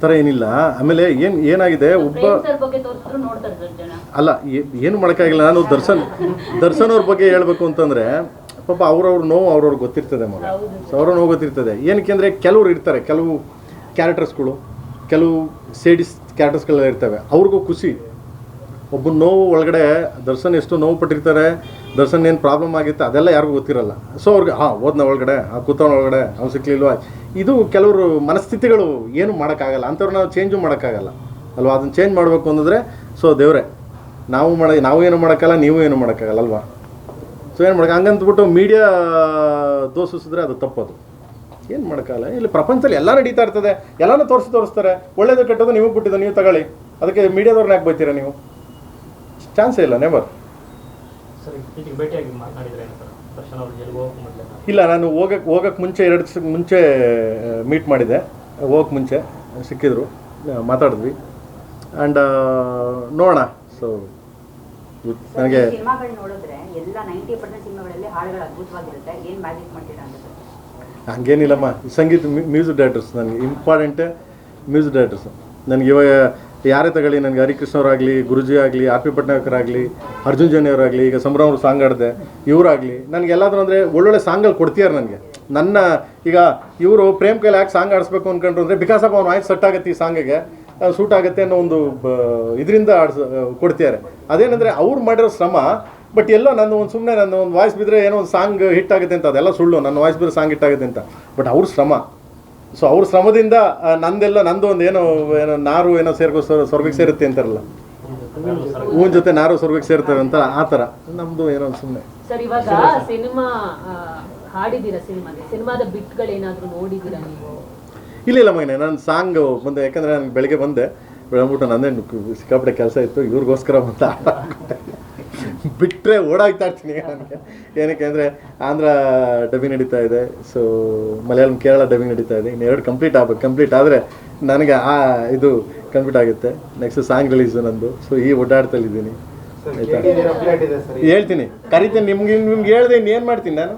ಥರ ಏನಿಲ್ಲ. ಆಮೇಲೆ ಏನಾಗಿದೆ ಒಬ್ಬ ಅಲ್ಲ ಏನು ಮಾಡೋಕ್ಕಾಗಿಲ್ಲ. ನಾನು ದರ್ಶನ್ ಅವ್ರ ಬಗ್ಗೆ ಹೇಳ್ಬೇಕು ಅಂತಂದರೆ ಪಾಪ ಅವ್ರವ್ರ ನೋವು ಅವ್ರವ್ರಿಗೆ ಗೊತ್ತಿರ್ತದೆ ಮಗ. ಸೊ ಅವ್ರ ನೋವು ಗೊತ್ತಿರ್ತದೆ. ಏನಕ್ಕೆ ಅಂದರೆ ಕೆಲವ್ರು ಇರ್ತಾರೆ, ಕೆಲವು ಕ್ಯಾರೆಕ್ಟರ್ಸ್ಗಳು, ಕೆಲವು ಸೇಡಿಸ್ ಕ್ಯಾರೆಕ್ಟರ್ಸ್ಗಳೆಲ್ಲ ಇರ್ತವೆ. ಅವ್ರಿಗೂ ಖುಷಿ. ಒಬ್ಬ ನೋವು ಒಳಗಡೆ ದರ್ಶನ್ ಎಷ್ಟು ನೋವು ಪಟ್ಟಿರ್ತಾರೆ, ದರ್ಶನ್ ಏನು ಪ್ರಾಬ್ಲಮ್ ಆಗಿತ್ತು ಅದೆಲ್ಲ ಯಾರಿಗೂ ಗೊತ್ತಿರಲ್ಲ. ಸೊ ಅವ್ರಿಗೆ ಓದ್ನ ಒಳಗಡೆ ಕೂತವನ ಒಳಗಡೆ ಅವ್ನು ಸಿಕ್ಕಲಿಲ್ವಾ, ಇದು ಕೆಲವರು ಮನಸ್ಥಿತಿಗಳು ಏನು ಮಾಡೋಕ್ಕಾಗಲ್ಲ. ಅಂಥವ್ರು ನಾವು ಚೇಂಜು ಮಾಡೋಕ್ಕಾಗಲ್ಲ ಅಲ್ವಾ. ಅದನ್ನು ಚೇಂಜ್ ಮಾಡಬೇಕು ಅಂತಂದರೆ ಸೊ ದೇವರೇ ನಾವು ಏನು ಮಾಡೋಕ್ಕಲ್ಲ, ನೀವು ಏನು ಮಾಡೋಕ್ಕಾಗಲ್ಲ ಅಲ್ವಾ. ಸೊ ಏನು ಮಾಡೋಕ್ಕೆ ಹಂಗಂತಬಿಟ್ಟು ಮೀಡಿಯಾ ದೋಷಿಸಿದ್ರೆ ಅದು ತಪ್ಪದು. ಏನು ಮಾಡೋಕ್ಕಾಗಲ್ಲ. ಇಲ್ಲಿ ಪ್ರಪಂಚದಲ್ಲಿ ಎಲ್ಲ ನಡೀತಾ ಇರ್ತದೆ, ಎಲ್ಲನೂ ತೋರಿಸ್ತಾರೆ. ಒಳ್ಳೇದು ಕೆಟ್ಟದ್ದು ನಿಮಗೆ ಬಿಟ್ಟಿದ್ದು, ನೀವು ತಗೊಳ್ಳಿ. ಅದಕ್ಕೆ ಮೀಡಿಯಾದವ್ರನ್ನ ಯಾಕೆ ಬೈತೀರಾ ನೀವು? ಚಾನ್ಸೇ ಇಲ್ಲ, ನೆವರ್. ಇಲ್ಲ, ನಾನು ಹೋಗಕ್ಕೆ ಮುಂಚೆ 2 ದಿವಸಕ್ಕೆ ಮುಂಚೆ ಮೀಟ್ ಮಾಡಿದ್ದೆ. ಹೋಗಕ್ಕೆ ಮುಂಚೆ ಸಿಕ್ಕಿದ್ರು, ಮಾತಾಡಿದ್ವಿ. ಆ್ಯಂಡ್ ನೋಡೋಣ. ಸೊ ನನಗೆ ಹಂಗೇನಿಲ್ಲಮ್ಮ. ಸಂಗೀತ ಮ್ಯೂಸಿಕ್ ಡೈರೆಕ್ಟರ್ಸ್ ನನಗೆ ಇಂಪಾರ್ಟೆಂಟೇ. ಮ್ಯೂಸಿಕ್ ಡೈರೆಕ್ಟರ್ಸು ನನಗೆ ಇವಾಗ ಯಾರೇ ತಗೊಳ್ಳಿ, ನನಗೆ ಹರಿಕೃಷ್ಣ ಅವರಾಗಲಿ, ಗುರುಜಿ ಆಗಲಿ, ಆರ್ ಪಿ ಪಟ್ನಾಯಕರಾಗಲಿ, ಅರ್ಜುನ್ ಜನ್ಯ ಅವರಾಗಲಿ, ಈಗ ಸಂಭ್ರಮ ಅವರು ಸಾಂಗ್ ಆಡಿದೆ, ಇವರಾಗಲಿ ನನಗೆಲ್ಲಾದರೂ ಅಂದರೆ ಒಳ್ಳೊಳ್ಳೆ ಸಾಂಗಲ್ಲಿ ಕೊಡ್ತೀಯಾರ ನನಗೆ. ನನ್ನ ಈಗ ಇವರು ಪ್ರೇಮ್ ಕೈಲಿ ಯಾಕೆ ಸಾಂಗ್ ಆಡಿಸ್ಬೇಕು ಅಂದ್ಕೊಂಡ್ರು ಅಂದರೆ ಬಿಕಾಸ್ ಆಫ್ ಅವ್ನ ವಾಯ್ಸ್ ಸೆಟ್ ಆಗುತ್ತೆ, ಈ ಸಾಂಗಿಗೆ ಸೂಟ್ ಆಗುತ್ತೆ ಅನ್ನೋ ಒಂದು ಇದರಿಂದ ಕೊಡ್ತಿದ್ದಾರೆ. ಅದೇನೆಂದರೆ ಅವ್ರು ಮಾಡಿರೋ ಶ್ರಮ. ಬಟ್ ಎಲ್ಲೋ ನನ್ನ ಒಂದು ವಾಯ್ಸ್ ಬಿದ್ದರೆ ಏನೋ ಒಂದು ಸಾಂಗ್ ಹಿಟ್ ಆಗುತ್ತೆ ಅಂತ, ಅದೆಲ್ಲ ಸುಳ್ಳು. ನನ್ನ ವಾಯ್ಸ್ ಬಿದ್ದರೆ ಸಾಂಗ್ ಹಿಟ್ ಆಗುತ್ತೆ ಅಂತ. ಬಟ್ ಅವ್ರ ಶ್ರಮ. ಸೊ ಅವ್ರ ಶ್ರಮದಿಂದ ನಂದು ಒಂದು ಏನೋ ನಾರು ಏನೋ ಸ್ವರ್ಗಕ್ಕೆ ಸೇರುತ್ತೆ ಅಂತಾರಲ್ಲ, ಹೂವಿನ ಜೊತೆ ನಾರು ಸ್ವರ್ಗಕ್ಕೆ ಸೇರ್ತವೆ ಅಂತ, ಆ ಥರ ನಮ್ಮದು ಏನೋ ಸುಮ್ಮನೆ. ಸರ್, ಇವಾಗ ಸಿನಿಮಾ ಹಾಡಿದ್ದೀರಾ, ಸಿನಿಮಾದ ಬಿಟ್ಗಳೇನಾದರೂ ನೋಡಿದ್ದೀರಾ ನೀವು? ಇಲ್ಲ ಮಗನೇ, ನಾನು ಸಾಂಗ್ ಬಂದೆ. ಯಾಕಂದರೆ ನಾನು ಬೆಳಗ್ಗೆ ಬಂದೆ, ಬೆಳಗ್ಬಿಟ್ಟು ನಂದೇನು ಸಿಕ್ಕಾಪಟ್ಟೆ ಕೆಲಸ ಇತ್ತು, ಇವ್ರಿಗೋಸ್ಕರ ಅಂತ ಬಿಟ್ಟರೆ ಓಡಾಗ್ತಾ ಇರ್ತೀನಿ ನನಗೆ. ಏನಕ್ಕೆ ಅಂದರೆ ಆಂಧ್ರ ಡಬ್ಬಿಂಗ್ ನಡೀತಾ ಇದೆ, ಸೊ ಮಲಯಾಳಂ ಕೇರಳ ಡಬ್ಬಿಂಗ್ ನಡೀತಾ ಇದೆ. ಇನ್ನು 2 ಕಂಪ್ಲೀಟ್ ಆಗಬೇಕು. ಕಂಪ್ಲೀಟ್ ಆದರೆ ನನಗೆ ಇದು ಕಂಪ್ಲೀಟ್ ಆಗುತ್ತೆ. ನೆಕ್ಸ್ಟ್ ಸಾಂಗ್ ರಿಲೀಸು ನಂದು. ಸೊ ಈ ಓಡಾಡ್ತಲ್ಲಿದ್ದೀನಿ, ಆಯಿತಾ. ಹೇಳ್ತೀನಿ, ಕರಿತೀನಿ ನಿಮ್ಗೆ ಹೇಳ್ದೆ. ಇನ್ನೇನು ಮಾಡ್ತೀನಿ ನಾನು?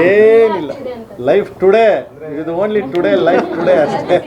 ಏನಿಲ್ಲ. ಲೈಫ್ ಟುಡೇ, ಇದು ಓನ್ಲಿ ಟುಡೇ, ಲೈಫ್ ಟುಡೇ ಅಷ್ಟೇ.